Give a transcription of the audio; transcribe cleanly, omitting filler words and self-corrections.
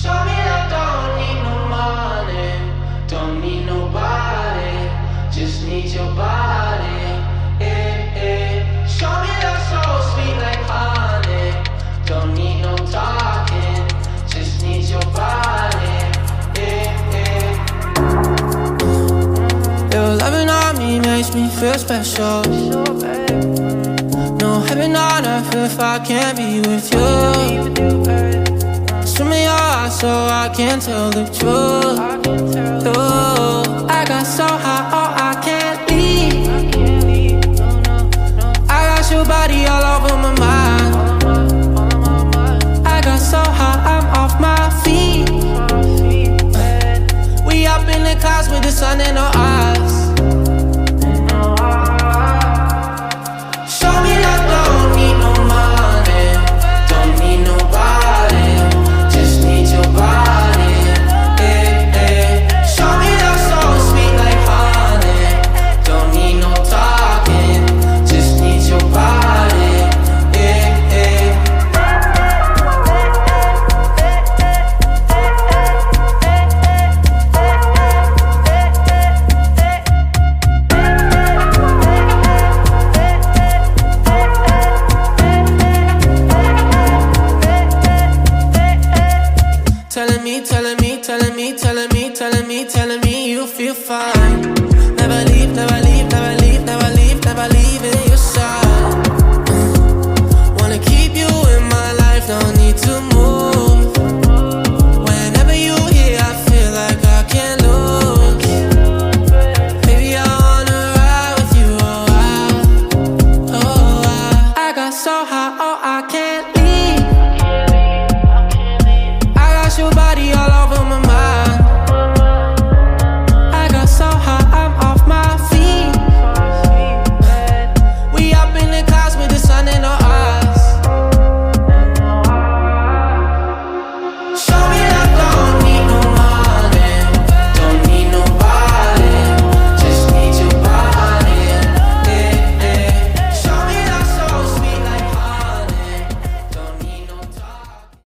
Show me I don't need no money, don't need nobody, just need your body. Show me that so sweet like honey, don't need no talking, just need your body. Your loving on me makes me feel special. No heaven on earth if I can't be with you. Swim in your eyes so I can tell the truth. Ooh, I got so high, oh I can't leave. I got your body all over my mind. I got so high, I'm off my feet. We up in the clouds with the sun in our eyes. Show me that don't need no money, don't need nobody, just need your body. Show me that so sweet like honey, don't need no talking, just need your body. Telling